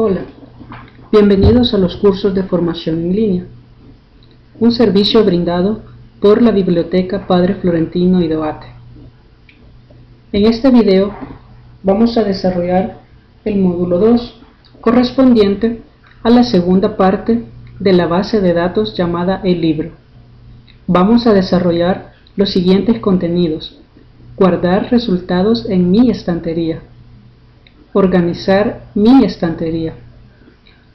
Hola, bienvenidos a los cursos de formación en línea, un servicio brindado por la Biblioteca Padre Florentino Idoate. En este video vamos a desarrollar el módulo 2, correspondiente a la segunda parte de la base de datos llamada el libro. Vamos a desarrollar los siguientes contenidos: guardar resultados en mi estantería, organizar mi estantería,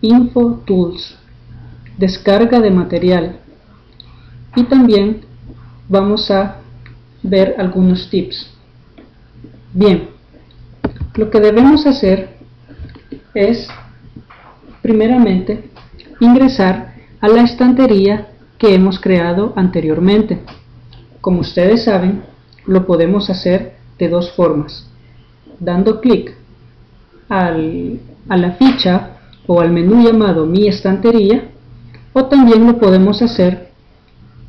info tools, descarga de material, y también vamos a ver algunos tips. Bien, lo que debemos hacer es primeramente ingresar a la estantería que hemos creado anteriormente. Como ustedes saben, lo podemos hacer de dos formas: dando clic a la ficha o al menú llamado Mi estantería, o también lo podemos hacer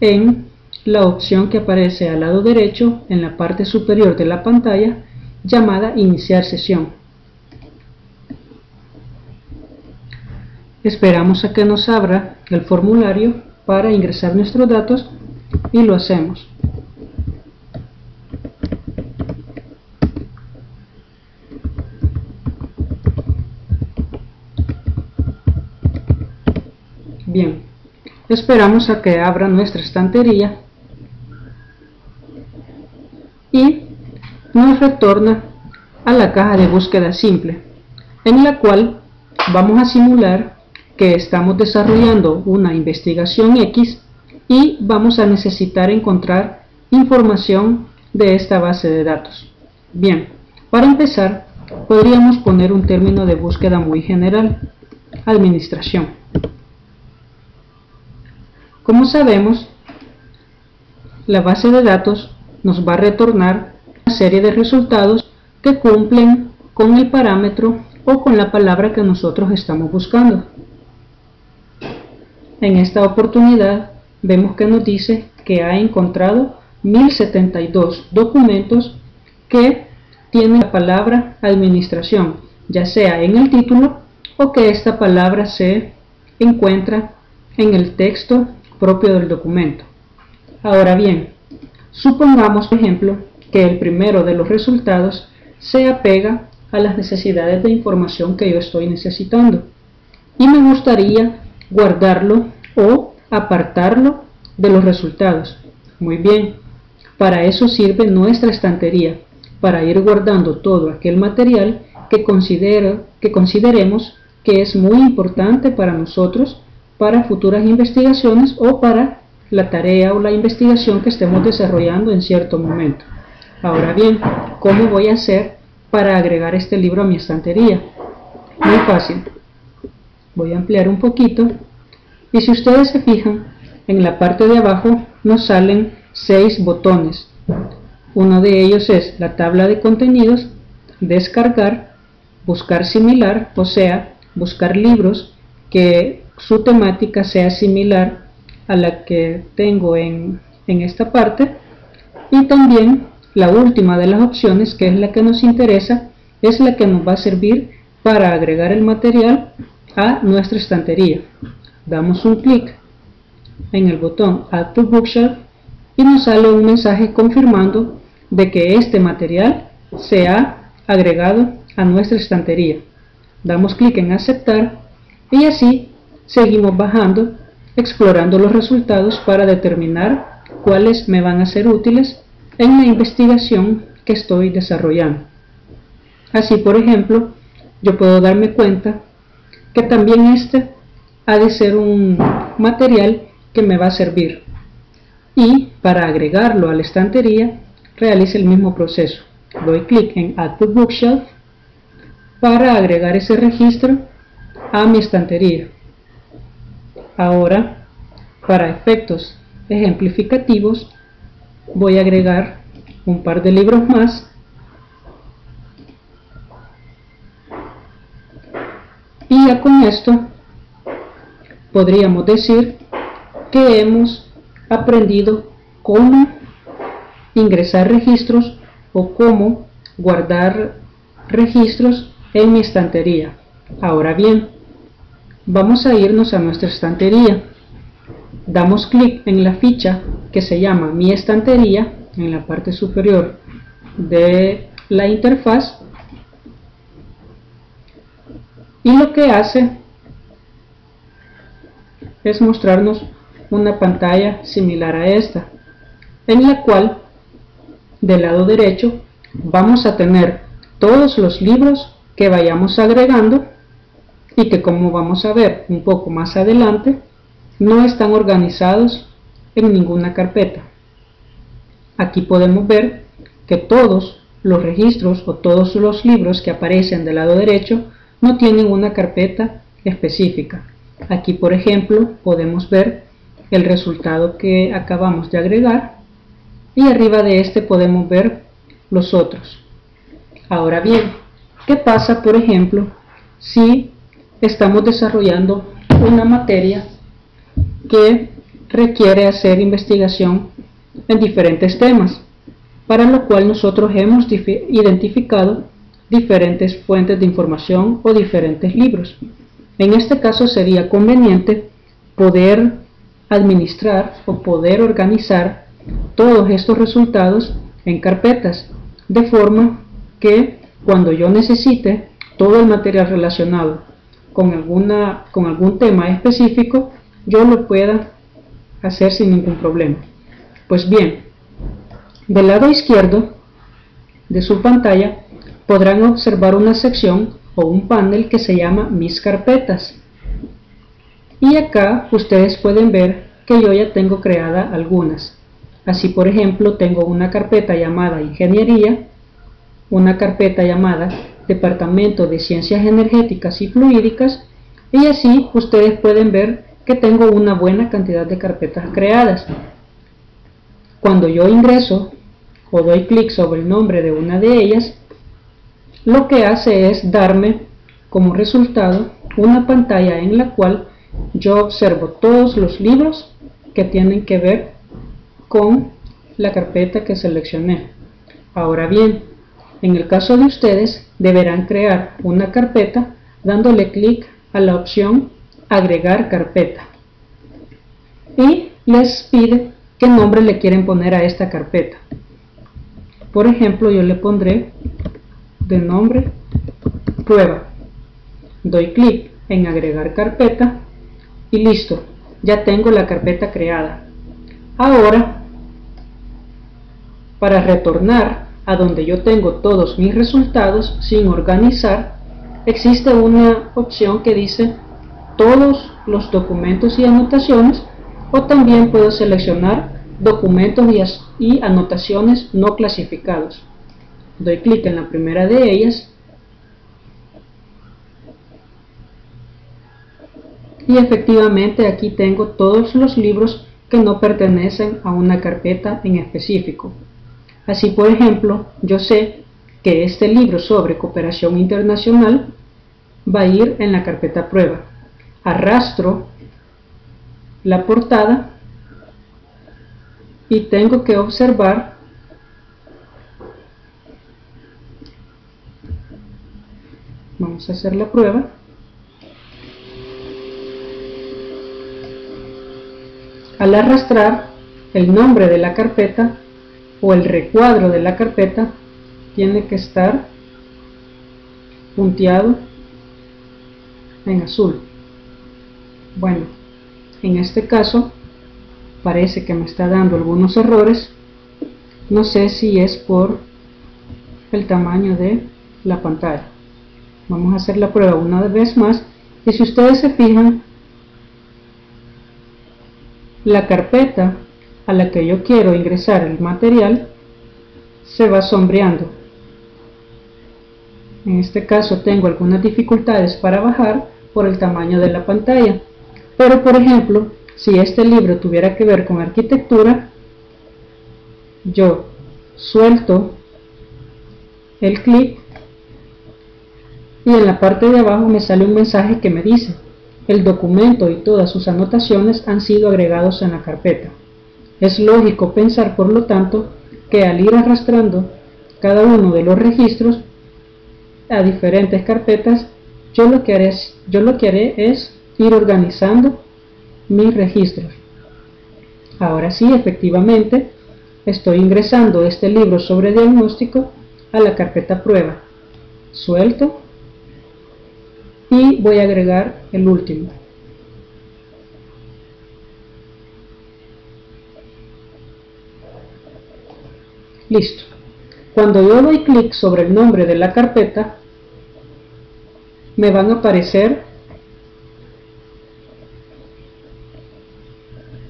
en la opción que aparece al lado derecho en la parte superior de la pantalla llamada Iniciar sesión. Esperamos a que nos abra el formulario para ingresar nuestros datos y lo hacemos. Bien, esperamos a que abra nuestra estantería y nos retorna a la caja de búsqueda simple, en la cual vamos a simular que estamos desarrollando una investigación X y vamos a necesitar encontrar información de esta base de datos. Bien, para empezar podríamos poner un término de búsqueda muy general: administración. Como sabemos, la base de datos nos va a retornar una serie de resultados que cumplen con el parámetro o con la palabra que nosotros estamos buscando. En esta oportunidad vemos que nos dice que ha encontrado 1072 documentos que tienen la palabra administración, ya sea en el título o que esta palabra se encuentra en el texto propio del documento. Ahora bien, supongamos, por ejemplo, que el primero de los resultados se apega a las necesidades de información que yo estoy necesitando y me gustaría guardarlo o apartarlo de los resultados. Muy bien, para eso sirve nuestra estantería, para ir guardando todo aquel material que consideremos que es muy importante para nosotros, para futuras investigaciones o para la tarea o la investigación que estemos desarrollando en cierto momento. Ahora bien, ¿cómo voy a hacer para agregar este libro a mi estantería? Muy fácil. Voy a ampliar un poquito y si ustedes se fijan, en la parte de abajo nos salen 6 botones. Uno de ellos es la tabla de contenidos, descargar, buscar similar, o sea, buscar libros que su temática sea similar a la que tengo en esta parte, y también la última de las opciones, que es la que nos interesa, es la que nos va a servir para agregar el material a nuestra estantería. Damos un clic en el botón Add to Bookshelf y nos sale un mensaje confirmando de que este material se ha agregado a nuestra estantería. Damos clic en aceptar y así seguimos bajando, explorando los resultados para determinar cuáles me van a ser útiles en la investigación que estoy desarrollando. Así, por ejemplo, yo puedo darme cuenta que también este ha de ser un material que me va a servir, y para agregarlo a la estantería realice el mismo proceso. Doy clic en Add to Bookshelf para agregar ese registro a mi estantería. Ahora, para efectos ejemplificativos, voy a agregar un par de libros más y ya con esto podríamos decir que hemos aprendido cómo ingresar registros o cómo guardar registros en mi estantería. Ahora bien, vamos a irnos a nuestra estantería. Damos clic en la ficha que se llama Mi estantería en la parte superior de la interfaz, y lo que hace es mostrarnos una pantalla similar a esta, en la cual del lado derecho vamos a tener todos los libros que vayamos agregando y que, como vamos a ver un poco más adelante, no están organizados en ninguna carpeta. Aquí podemos ver que todos los registros o todos los libros que aparecen del lado derecho no tienen una carpeta específica. Aquí, por ejemplo, podemos ver el resultado que acabamos de agregar, y arriba de este podemos ver los otros. Ahora bien, ¿qué pasa, por ejemplo, si estamos desarrollando una materia que requiere hacer investigación en diferentes temas, para lo cual nosotros hemos identificado diferentes fuentes de información o diferentes libros? En este caso sería conveniente poder administrar o poder organizar todos estos resultados en carpetas, de forma que cuando yo necesite todo el material relacionado con algún tema específico, yo lo pueda hacer sin ningún problema. Pues bien, del lado izquierdo de su pantalla podrán observar una sección o un panel que se llama Mis carpetas, y acá ustedes pueden ver que yo ya tengo creada algunas. Así, por ejemplo, tengo una carpeta llamada Ingeniería, una carpeta llamada Departamento de Ciencias Energéticas y Fluídicas, y así ustedes pueden ver que tengo una buena cantidad de carpetas creadas. Cuando yo ingreso o doy clic sobre el nombre de una de ellas, lo que hace es darme como resultado una pantalla en la cual yo observo todos los libros que tienen que ver con la carpeta que seleccioné. Ahora bien, en el caso de ustedes, deberán crear una carpeta dándole clic a la opción Agregar carpeta, y les pide qué nombre le quieren poner a esta carpeta. Por ejemplo, yo le pondré de nombre Prueba. Doy clic en Agregar carpeta y listo, ya tengo la carpeta creada. Ahora, para retornar a donde yo tengo todos mis resultados sin organizar, existe una opción que dice Todos los documentos y anotaciones, o también puedo seleccionar documentos y anotaciones no clasificados. Doy clic en la primera de ellas y efectivamente aquí tengo todos los libros que no pertenecen a una carpeta en específico. Así, por ejemplo, yo sé que este libro sobre cooperación internacional va a ir en la carpeta Prueba. Arrastro la portada y tengo que observar vamos a hacer la prueba. Al arrastrar, el nombre de la carpeta o el recuadro de la carpeta tiene que estar punteado en azul. Bueno, en este caso parece que me está dando algunos errores. No sé si es por el tamaño de la pantalla. Vamos a hacer la prueba una vez más, y si ustedes se fijan, la carpeta a la que yo quiero ingresar el material se va sombreando. En este caso tengo algunas dificultades para bajar por el tamaño de la pantalla, pero por ejemplo, si este libro tuviera que ver con arquitectura, yo suelto el clic y en la parte de abajo me sale un mensaje que me dice: el documento y todas sus anotaciones han sido agregados en la carpeta. Es lógico pensar, por lo tanto, que al ir arrastrando cada uno de los registros a diferentes carpetas, yo lo que haré es ir organizando mis registros. Ahora sí, efectivamente, estoy ingresando este libro sobre diagnóstico a la carpeta prueba. Suelto y voy a agregar el último. Listo. Cuando yo doy clic sobre el nombre de la carpeta, me van a aparecer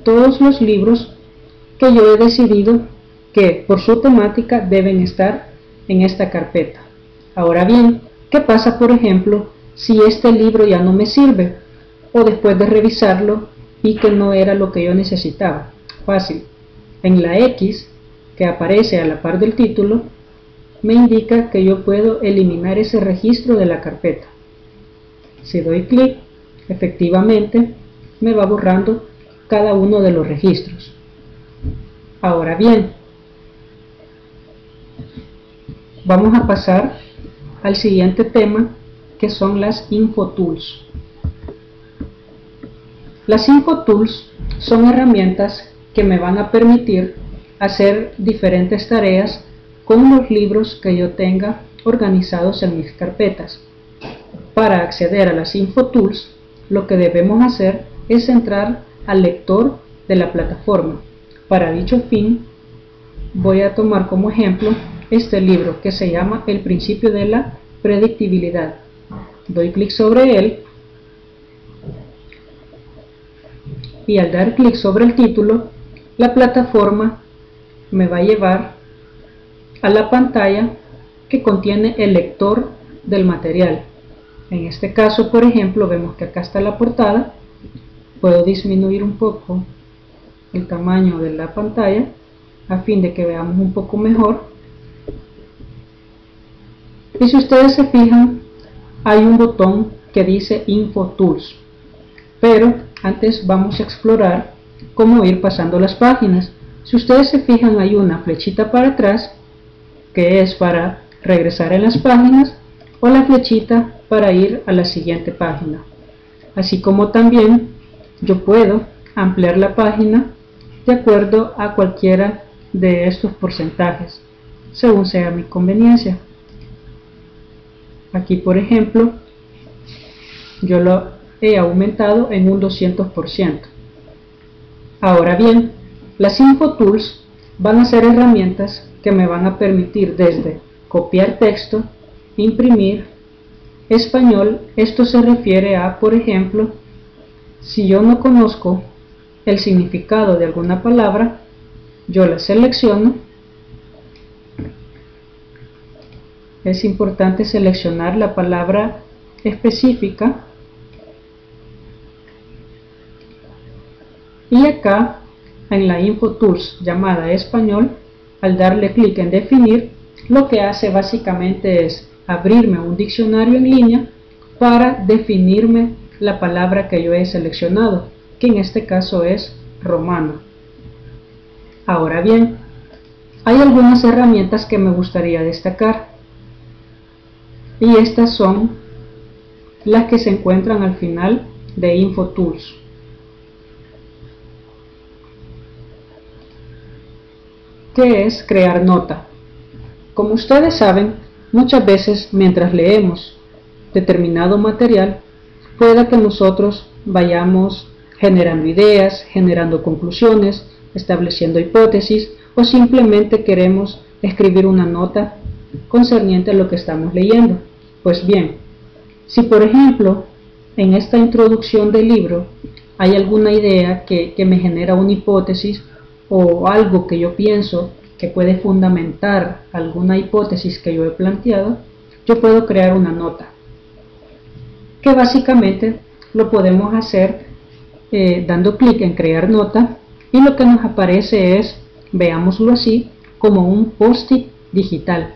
todos los libros que yo he decidido que por su temática deben estar en esta carpeta. Ahora bien, ¿qué pasa, por ejemplo, si este libro ya no me sirve o después de revisarlo y que no era lo que yo necesitaba? Fácil. En la X que aparece a la par del título me indica que yo puedo eliminar ese registro de la carpeta. Si doy clic, efectivamente me va borrando cada uno de los registros. Ahora bien, vamos a pasar al siguiente tema, que son las InfoTools. Las InfoTools son herramientas que me van a permitir hacer diferentes tareas con los libros que yo tenga organizados en mis carpetas. Para acceder a las InfoTools, lo que debemos hacer es entrar al lector de la plataforma. Para dicho fin, voy a tomar como ejemplo este libro que se llama El principio de la predictibilidad. Doy clic sobre él y al dar clic sobre el título, la plataforma me va a llevar a la pantalla que contiene el lector del material. En este caso, por ejemplo, vemos que acá está la portada. Puedo disminuir un poco el tamaño de la pantalla a fin de que veamos un poco mejor. Y si ustedes se fijan, hay un botón que dice InfoTools. Pero antes vamos a explorar cómo ir pasando las páginas. Si ustedes se fijan, hay una flechita para atrás que es para regresar en las páginas, o la flechita para ir a la siguiente página. Así como también yo puedo ampliar la página de acuerdo a cualquiera de estos porcentajes, según sea mi conveniencia. Aquí, por ejemplo, yo lo he aumentado en un 200%. Ahora bien, las InfoTools van a ser herramientas que me van a permitir desde copiar texto, imprimir, español. Esto se refiere a, por ejemplo, si yo no conozco el significado de alguna palabra, yo la selecciono. Es importante seleccionar la palabra específica y acá en la InfoTools llamada español, al darle clic en definir, lo que hace básicamente es abrirme un diccionario en línea para definirme la palabra que yo he seleccionado, que en este caso es romano. Ahora bien, hay algunas herramientas que me gustaría destacar, y estas son las que se encuentran al final de InfoTools. ¿Qué es crear nota? Como ustedes saben, muchas veces mientras leemos determinado material, pueda que nosotros vayamos generando ideas, generando conclusiones, estableciendo hipótesis, o simplemente queremos escribir una nota concerniente a lo que estamos leyendo. Pues bien, si por ejemplo en esta introducción del libro hay alguna idea que me genera una hipótesis, o algo que yo pienso que puede fundamentar alguna hipótesis que yo he planteado, yo puedo crear una nota, que básicamente lo podemos hacer dando clic en crear nota, y lo que nos aparece es, veámoslo así, como un post-it digital,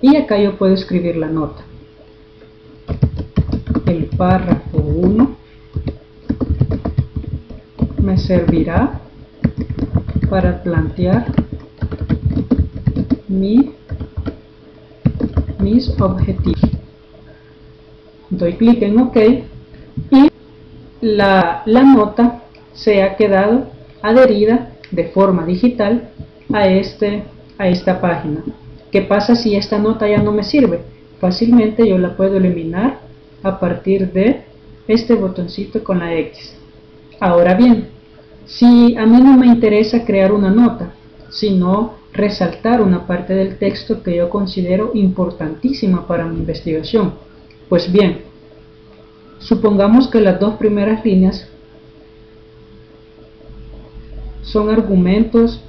y acá yo puedo escribir la nota. El párrafo 1 me servirá para plantear mis objetivos. doy clic en OK y la nota se ha quedado adherida de forma digital a esta página. ¿Qué pasa si esta nota ya no me sirve? Fácilmente yo la puedo eliminar a partir de este botoncito con la X. Ahora bien, si a mí no me interesa crear una nota, sino resaltar una parte del texto que yo considero importantísima para mi investigación, pues bien, supongamos que las dos primeras líneas son argumentos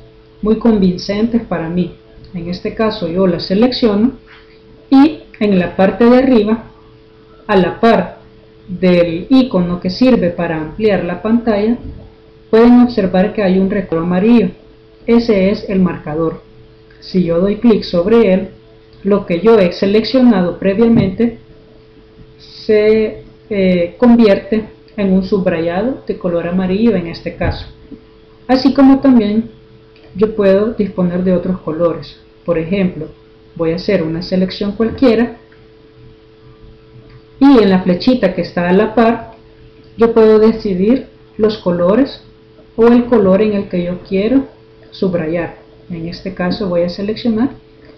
muy convincentes para mí. En este caso yo las selecciono y en la parte de arriba, a la par del icono que sirve para ampliar la pantalla, pueden observar que hay un recuadro amarillo. Ese es el marcador. Si yo doy clic sobre él, lo que yo he seleccionado previamente se convierte en un subrayado de color amarillo en este caso. Así como también yo puedo disponer de otros colores. Por ejemplo, voy a hacer una selección cualquiera y en la flechita que está a la par yo puedo decidir los colores o el color en el que yo quiero subrayar. En este caso voy a seleccionar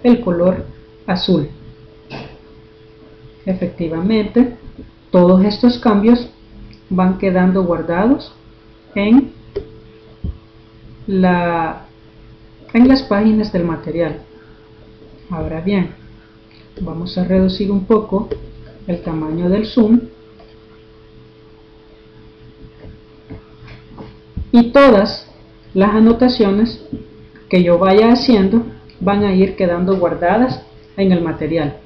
el color azul. Efectivamente, todos estos cambios van quedando guardados en las páginas del material. Ahora bien, vamos a reducir un poco el tamaño del zoom y todas las anotaciones que yo vaya haciendo van a ir quedando guardadas en el material.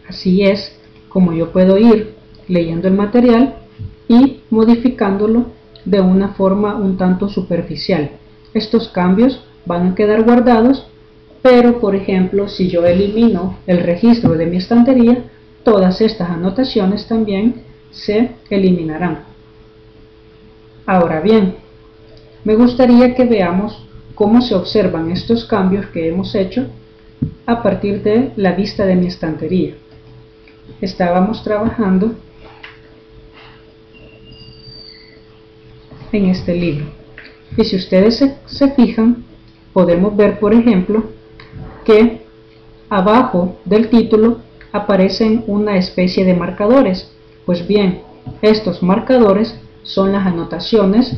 Así es como yo puedo ir leyendo el material y modificándolo de una forma un tanto superficial. Estos cambios van a quedar guardados, pero por ejemplo si yo elimino el registro de mi estantería, todas estas anotaciones también se eliminarán. Ahora bien, me gustaría que veamos cómo se observan estos cambios que hemos hecho a partir de la vista de mi estantería. Estábamos trabajando en este libro y si ustedes se fijan, podemos ver por ejemplo que abajo del título aparecen una especie de marcadores. Pues bien, estos marcadores son las anotaciones.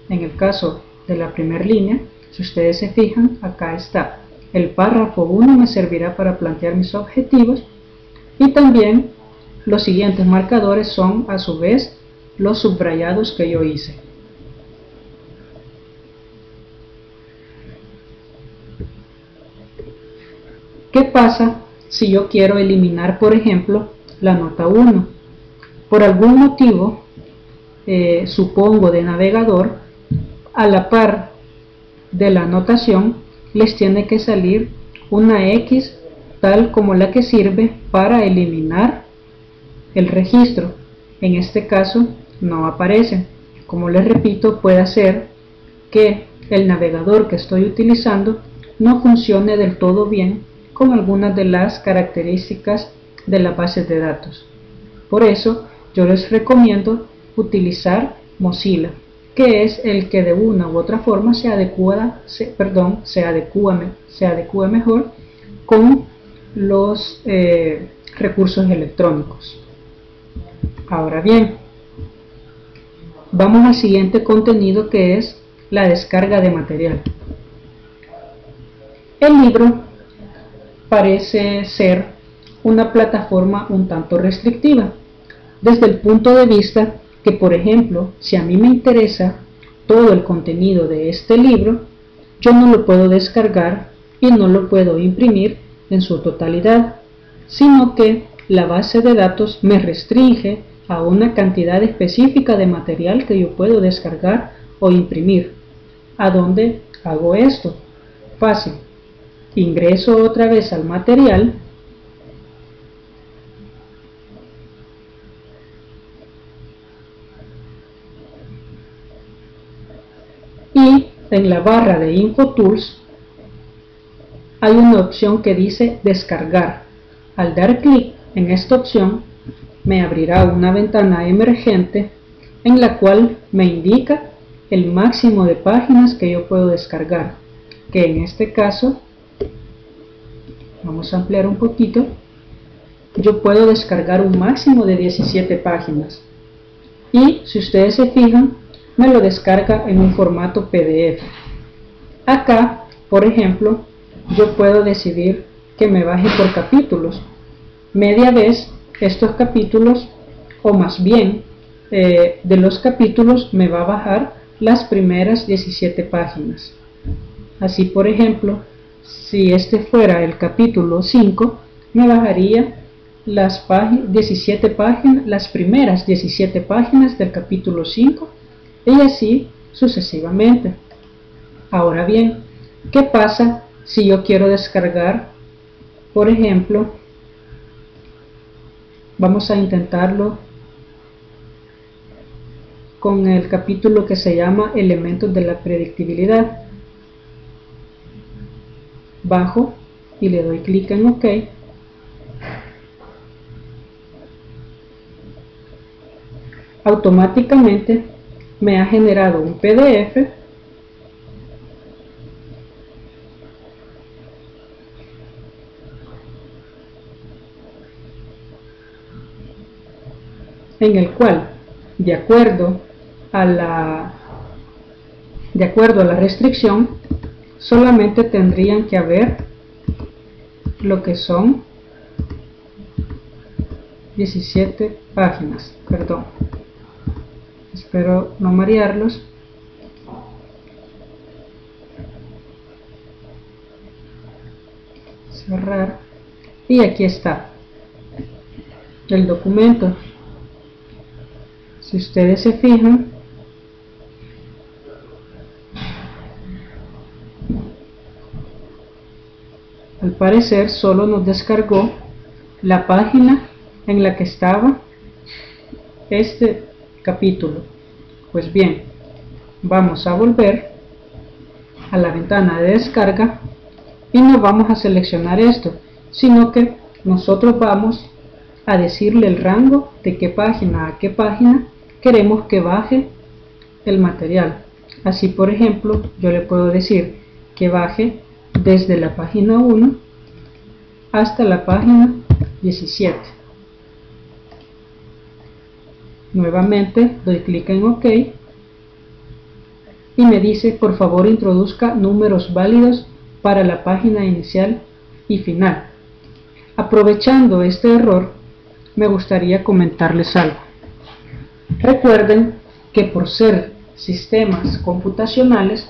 En el caso de la primera línea, si ustedes se fijan, acá está el párrafo 1, me servirá para plantear mis objetivos, y también los siguientes marcadores son a su vez los subrayados que yo hice. ¿Qué pasa si yo quiero eliminar, por ejemplo, la nota 1? Por algún motivo, supongo de navegador, a la par de la anotación les tiene que salir una X tal como la que sirve para eliminar el registro. En este caso no aparece. Como les repito, puede ser que el navegador que estoy utilizando no funcione del todo bien con algunas de las características de las bases de datos. Por eso yo les recomiendo utilizar Mozilla, que es el que de una u otra forma se adecua mejor con los recursos electrónicos. Ahora bien, vamos al siguiente contenido, que es la descarga de material. El libro parece ser una plataforma un tanto restrictiva, desde el punto de vista que, por ejemplo, si a mí me interesa todo el contenido de este libro, yo no lo puedo descargar y no lo puedo imprimir en su totalidad, sino que la base de datos me restringe a una cantidad específica de material que yo puedo descargar o imprimir. ¿A dónde hago esto? Fácil. Ingreso otra vez al material y en la barra de InfoTools hay una opción que dice descargar. Al dar clic en esta opción, me abrirá una ventana emergente en la cual me indica el máximo de páginas que yo puedo descargar, que en este caso, vamos a ampliar un poquito, yo puedo descargar un máximo de 17 páginas. Y si ustedes se fijan, me lo descarga en un formato PDF. Acá, por ejemplo, yo puedo decidir que me baje por capítulos. Media vez estos capítulos, o más bien de los capítulos, me va a bajar las primeras 17 páginas. Así, por ejemplo, si este fuera el capítulo 5, me bajaría las primeras 17 páginas del capítulo 5 y así sucesivamente. Ahora bien, ¿qué pasa si yo quiero descargar, por ejemplo, vamos a intentarlo con el capítulo que se llama Elementos de la predictibilidad? Bajo y le doy clic en OK. Automáticamente me ha generado un PDF en el cual, de acuerdo a la restricción, solamente tendrían que haber lo que son 17 páginas, perdón. Espero no marearlos. Cerrar. Y aquí está el documento. Si ustedes se fijan, al parecer solo nos descargó la página en la que estaba este capítulo. Pues bien, vamos a volver a la ventana de descarga y no vamos a seleccionar esto, sino que nosotros vamos a decirle el rango de qué página a qué página queremos que baje el material. Así, por ejemplo, yo le puedo decir que baje desde la página 1 hasta la página 17. Nuevamente doy clic en OK y me dice: por favor introduzca números válidos para la página inicial y final. Aprovechando este error, me gustaría comentarles algo. Recuerden que por ser sistemas computacionales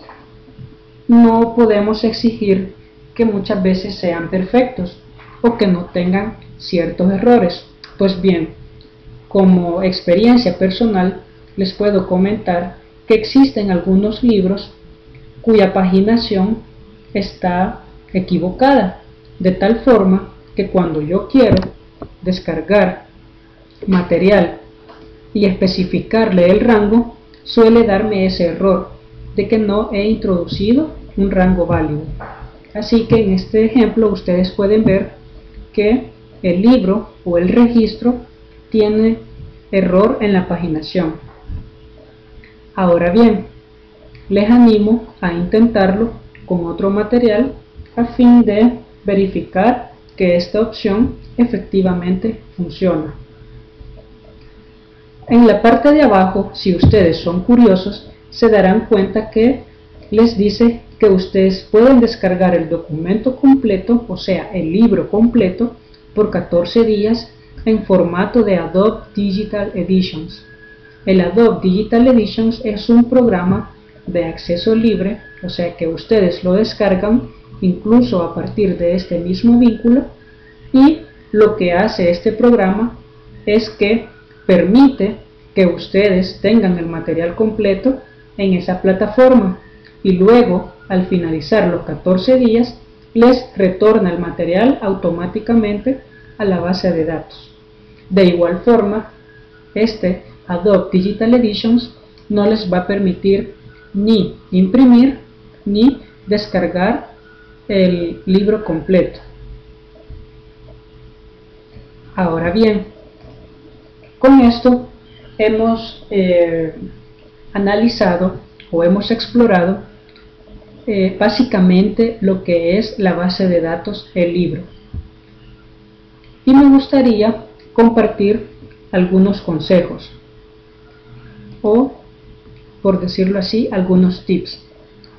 no podemos exigir que muchas veces sean perfectos o que no tengan ciertos errores. Pues bien, como experiencia personal les puedo comentar que existen algunos libros cuya paginación está equivocada, de tal forma que cuando yo quiero descargar material y especificarle el rango, suele darme ese error de que no he introducido un rango válido. Así que en este ejemplo ustedes pueden ver que el libro o el registro tiene error en la paginación. Ahora bien, les animo a intentarlo con otro material a fin de verificar que esta opción efectivamente funciona. En la parte de abajo, si ustedes son curiosos, se darán cuenta que les dice que ustedes pueden descargar el documento completo, o sea, el libro completo, por 14 días en formato de Adobe Digital Editions. El Adobe Digital Editions es un programa de acceso libre, o sea que ustedes lo descargan incluso a partir de este mismo vínculo, y lo que hace este programa es que permite que ustedes tengan el material completo en esa plataforma y luego, al finalizar los 14 días, les retorna el material automáticamente a la base de datos. De igual forma, este Adobe Digital Editions no les va a permitir ni imprimir ni descargar el libro completo. Ahora bien, con esto hemos analizado o hemos explorado básicamente lo que es la base de datos, el libro. Y me gustaría compartir algunos consejos o, por decirlo así, algunos tips.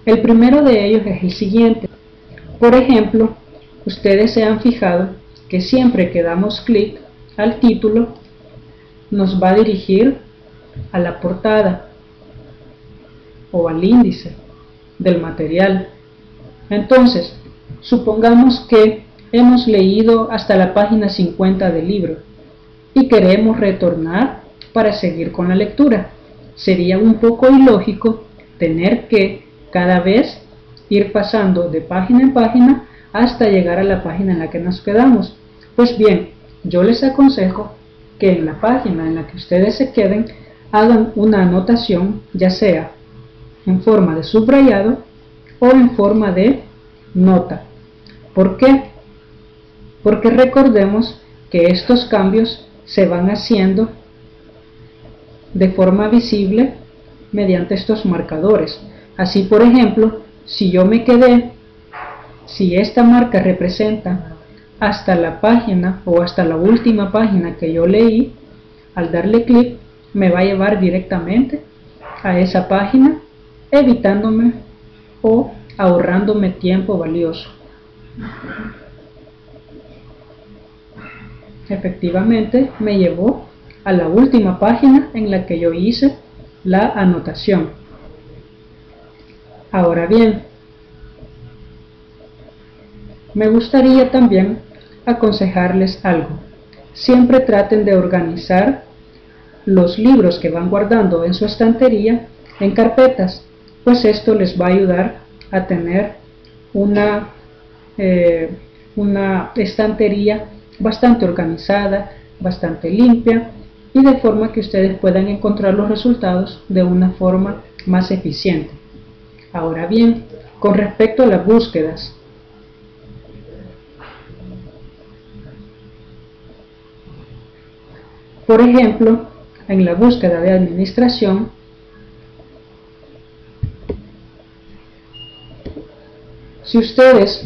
El primero de ellos es el siguiente. Por ejemplo, ustedes se han fijado que siempre que damos clic al título nos va a dirigir a la portada o al índice del material. Entonces, supongamos que hemos leído hasta la página 50 del libro y queremos retornar para seguir con la lectura. Sería un poco ilógico tener que cada vez ir pasando de página en página hasta llegar a la página en la que nos quedamos. Pues bien, yo les aconsejo que en la página en la que ustedes se queden hagan una anotación, ya sea en forma de subrayado o en forma de nota. ¿Por qué? Porque recordemos que estos cambios se van haciendo de forma visible mediante estos marcadores. Así, por ejemplo, si yo me quedé, si esta marca representa hasta la página o hasta la última página que yo leí, al darle clic me va a llevar directamente a esa página, evitándome o ahorrándome tiempo valioso. Efectivamente me llevó a la última página en la que yo hice la anotación. Ahora bien, me gustaría también aconsejarles algo. Siempre traten de organizar los libros que van guardando en su estantería en carpetas, pues esto les va a ayudar a tener una estantería bastante organizada, bastante limpia, y de forma que ustedes puedan encontrar los resultados de una forma más eficiente. Ahora bien, con respecto a las búsquedas, por ejemplo, en la búsqueda de administración, si ustedes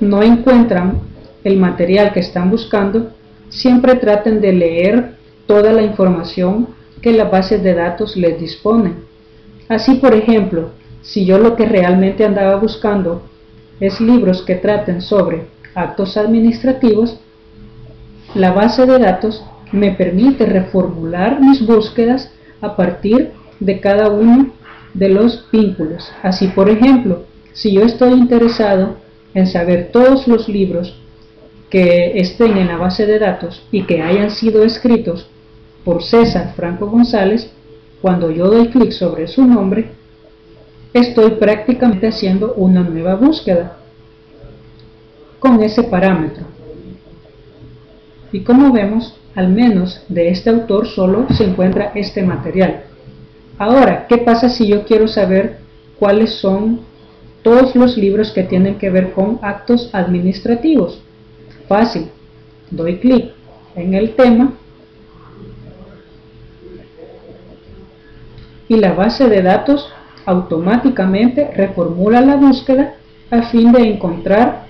no encuentran el material que están buscando, siempre traten de leer toda la información que las bases de datos les disponen. Así, por ejemplo, si yo lo que realmente andaba buscando es libros que traten sobre actos administrativos, la base de datos me permite reformular mis búsquedas a partir de cada uno de los vínculos. Así, por ejemplo, si yo estoy interesado en saber todos los libros que estén en la base de datos y que hayan sido escritos por César Franco González, cuando yo doy clic sobre su nombre, estoy prácticamente haciendo una nueva búsqueda con ese parámetro. Y como vemos, al menos de este autor solo se encuentra este material. Ahora, ¿qué pasa si yo quiero saber cuáles son todos los libros que tienen que ver con actos administrativos? Fácil, doy clic en el tema y la base de datos automáticamente reformula la búsqueda a fin de encontrar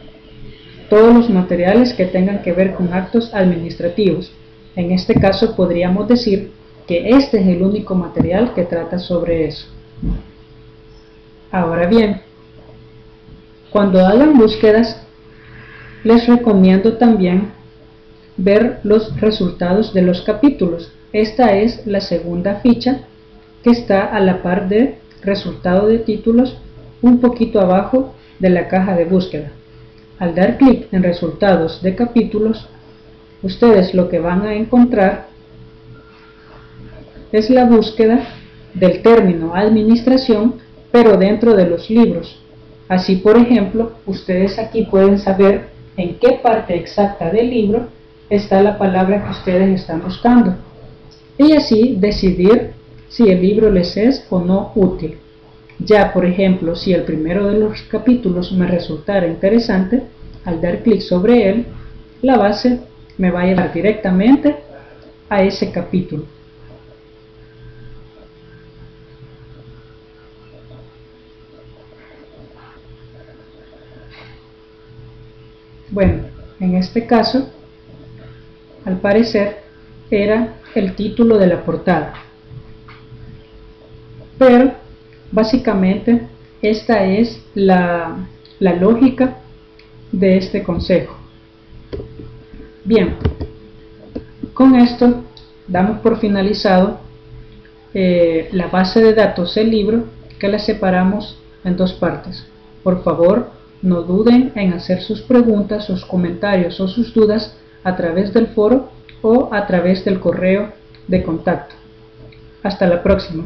todos los materiales que tengan que ver con actos administrativos. En este caso podríamos decir que este es el único material que trata sobre eso. Ahora bien, cuando hagan búsquedas, les recomiendo también ver los resultados de los capítulos. Esta es la segunda ficha que está a la par de resultado de títulos, un poquito abajo de la caja de búsqueda. Al dar clic en resultados de capítulos, ustedes lo que van a encontrar es la búsqueda del término administración, pero dentro de los libros. Así, por ejemplo, ustedes aquí pueden saber en qué parte exacta del libro está la palabra que ustedes están buscando y así decidir si el libro les es o no útil. Ya, por ejemplo, si el primero de los capítulos me resultara interesante, al dar clic sobre él, la base me va a llevar directamente a ese capítulo. Bueno, en este caso, al parecer, era el título de la portada. Pero, básicamente, esta es la lógica de este consejo. Bien, con esto damos por finalizado la base de datos del libro, que la separamos en dos partes. Por favor, no duden en hacer sus preguntas, sus comentarios o sus dudas a través del foro o a través del correo de contacto. Hasta la próxima.